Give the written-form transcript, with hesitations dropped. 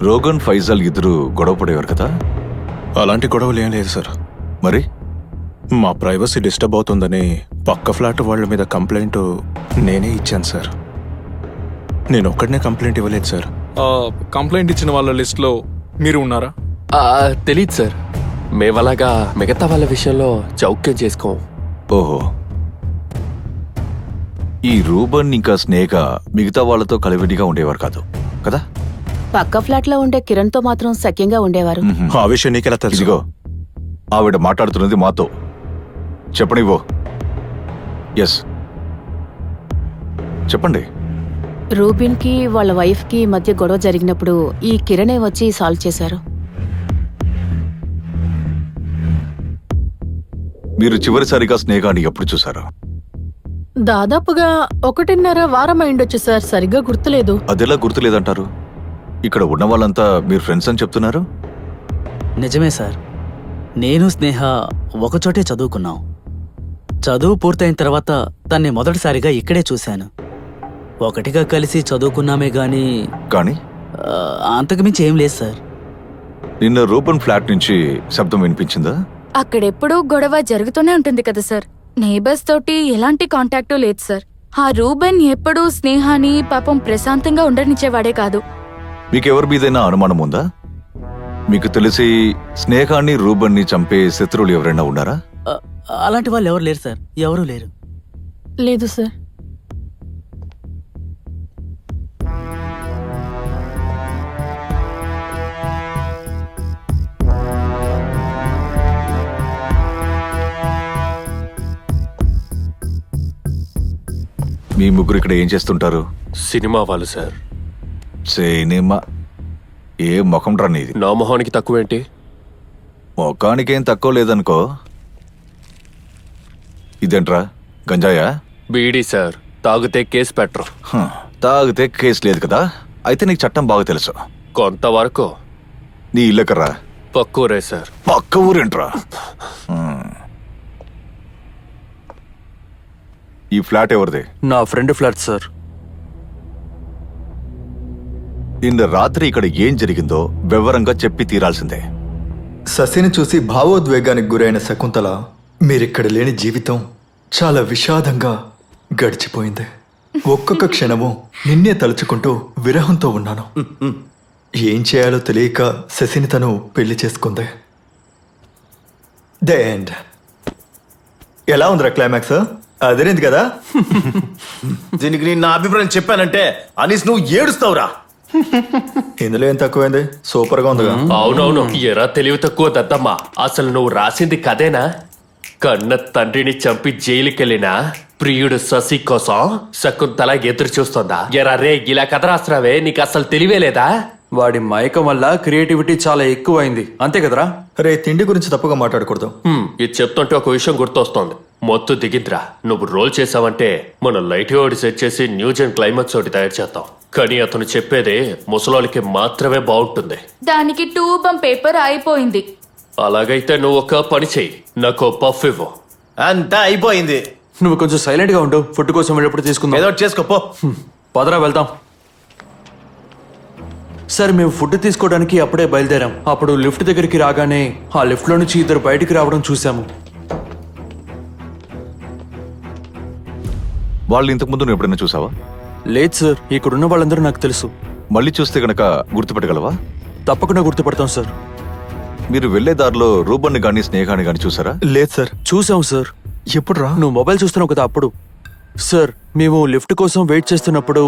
Rogan Faisal ఇద్దరు గొడవ పడేవారు కదా? అలాంటి గొడవలు ఏం లేదు సార్. మరి మా ప్రైవసీ డిస్టర్బ్ అవుతుందని పక్క ఫ్లాట్ వాళ్ళ మీద కంప్లైంట్ నేనే ఇచ్చాను సార్. నేను ఒక్కడనే కంప్లైంట్ ఇవ్వలేదు సార్. కంప్లైంట్ ఇచ్చిన వాళ్ళ లిస్ట్లో మీరు ఉన్నారా? తెలీదు సార్. మేమలాగా మిగతా వాళ్ళ విషయంలో చౌక్యం చేసుకోం. ఓహో, ఈ రూబన్ ఇంకా స్నేహ మిగతా వాళ్ళతో కలివిడిగా ఉండేవారు కాదు కదా? పక్క ఫ్లాట్ లో ఉండే కిరణ్ తో మాత్రం సఖ్యంగా ఉండేవారు. ఆ విషయం నీకెలా తెలుసు? ఇదిగో ఆవిడ మాట్లాడుతున్నది మాతో. చెప్పనివ్వో. ఎస్, చెప్పండి. రూబిన్ కి వాళ్ళ వైఫ్ కి మధ్య గొడవ జరిగినప్పుడు ఈ కిరణే వచ్చి సాల్వ్ చేశారు. మీరు చివరిసారిగా స్నేహాన్ని ఎప్పుడు చూసారు? దాదాపుగా 1.5 వారం అయిండొచ్చు సార్, సరిగ్గా గుర్తులేదు. అదెలా గుర్తులేదంటారు? ఇక్కడ ఉన్న వాళ్ళంతా మీరు ఫ్రెండ్స్ అని చెప్తున్నారు. నిజమే సార్, నేను స్నేహ ఒకచోటే చదువుకున్నాం. చదువు పూర్తయిన తర్వాత తన్ని మొదటిసారిగా ఇక్కడే చూశాను. ఒకటిగా కలిసి చదువుకున్నామే గాని కానీ అంతకుమించి ఏం లేదు సార్. నిన్న రూబన్ ఫ్లాట్ నుంచి శబ్దం వినిపించిందా? అక్కడెప్పుడూ గొడవ జరుగుతూనే ఉంటుంది కదా సార్. నేబర్స్ తోటి ఎలాంటి కాంటాక్టు లేదు సార్. ఆ రూబెన్ ఎప్పుడూ స్నేహాని పాపం ప్రశాంతంగా ఉండనిచ్చేవాడే కాదు. మీకెవరి మీదైనా అనుమానం ఉందా? మీకు తెలిసి స్నేహాన్ని రూబన్ని చంపే శత్రువులు ఎవరైనా ఉన్నారా? అలాంటి వాళ్ళు ఎవరు లేరు సార్, ఎవరూ లేరు. లేదు సార్. మీ ముగ్గురు ఇక్కడ ఏం చేస్తుంటారు? సినిమా వాళ్ళు సార్. సినిమా? ఏ ముఖం రా నీది? నా మొహానికి తక్కువేంటి? ముఖానికేం తక్కువ లేదనుకో. ఇదేంట్రా, గంజాయా? బీడీ సార్. తాగితే కేసు పెట్టరు. తాగితే కేసు లేదు కదా? అయితే నీకు చట్టం బాగా తెలుసు. కొంతవరకు. నీ ఇల్లెక్కరా? పక్కూరే సార్. పక్క ఊరేంట్రా? ఈ ఫ్లాట్ ఎవరిది? నా ఫ్రెండ్ ఫ్లాట్ సార్. నిన్న రాత్రి ఇక్కడ ఏం జరిగిందో వివరంగా చెప్పి తీరాల్సిందే. శశిని చూసి భావోద్వేగానికి గురైన శకుంతల, మీరిక్కడ లేని జీవితం చాలా విషాదంగా గడిచిపోయింది. ఒక్కొక్క క్షణము నిన్నే తలుచుకుంటూ విరహంతో ఉన్నాను. ఏం చేయాలో తెలియక శశిని తను పెళ్లి చేసుకుంది. The end. ఎలా ఉందిరా క్లైమాక్స్? అదేంది కదా? దీనికి నేను నా అభిప్రాయం చెప్పానంటే అనీస్ నువ్వు ఏడుస్తావురా. ఇందులో ఏం తక్కువైంది? సూపర్ గా ఉందిగా. అవునవును. ఎరా తెలివి తక్కువ దద్దమ్మా. అసలు నువ్వు రాసింది కదేనా? కన్న తండ్రిని చంపి జైలుకెళ్ళినా ప్రియుడు శశి కోసం శకుంతల ఎదురు చూస్తుందా? ఎరా రే, ఇలా కథ రాస్తున్నావే, నీకు అసలు తెలివే లేదా? వాడి మైకం వల్ల క్రియేటివిటీ చాలా ఎక్కువైంది, అంతే కదరా? రే, తిండి గురించి తప్పుగా మాట్లాడకూడదు. ఇది చెప్తుంటే ఒక విషయం గుర్తొస్తోంది. మొత్తు దిగింద్రా. నువ్వు రోల్ చేసావంటే మనం లైట్ ఒకటి సెట్ చేసి న్యూస్ అండ్ క్లైమాక్స్ ఒకటి తయారు చేద్దాం. కానీ అతను చెప్పేది ముసలోళ్ళకి మాత్రమే బాగుంటుంది. దానికి 2 బంప్ పేపర్ అయిపోయింది. అలాగైతే నువ్వు ఒక పని చెయ్యి, నాకు పఫ్ ఇవ్వు. అంతా అయిపోయింది. నువ్వు కొంచెం సైలెంట్ గా ఉండు. ఫుడ్ కోసం వెళ్ళినప్పుడు తీసుకుందాం. ఏదో చేసుకోపో. పదరా వెళ్దాం. సార్, మేము ఫుడ్ తీసుకోవడానికి అప్పుడే బయలుదేరాం. అప్పుడు లిఫ్ట్ దగ్గరికి రాగానే ఆ లిఫ్ట్ లో నుంచి ఇద్దరు బయటికి రావడం చూసాము. వాళ్ళు ఇంతకు ముందు నువ్వు ఎప్పుడైనా చూసావా? లేదు సార్, ఇక్కడున్న వాళ్ళందరూ నాకు తెలుసు. మళ్ళీ చూస్తే గనక గుర్తుపెట్టగలవా? తప్పకుండా గుర్తుపడతాం సార్. మీరు వెళ్లే దారిలో రూబన్ని గాని స్నేహాన్ని గాని చూసారా? లేదు సార్. చూసాం సార్. ఎప్పుడు రా? నువ్వు మొబైల్ చూస్తున్నావు కదా అప్పుడు. సార్, మేము లిఫ్ట్ కోసం వెయిట్ చేస్తున్నప్పుడు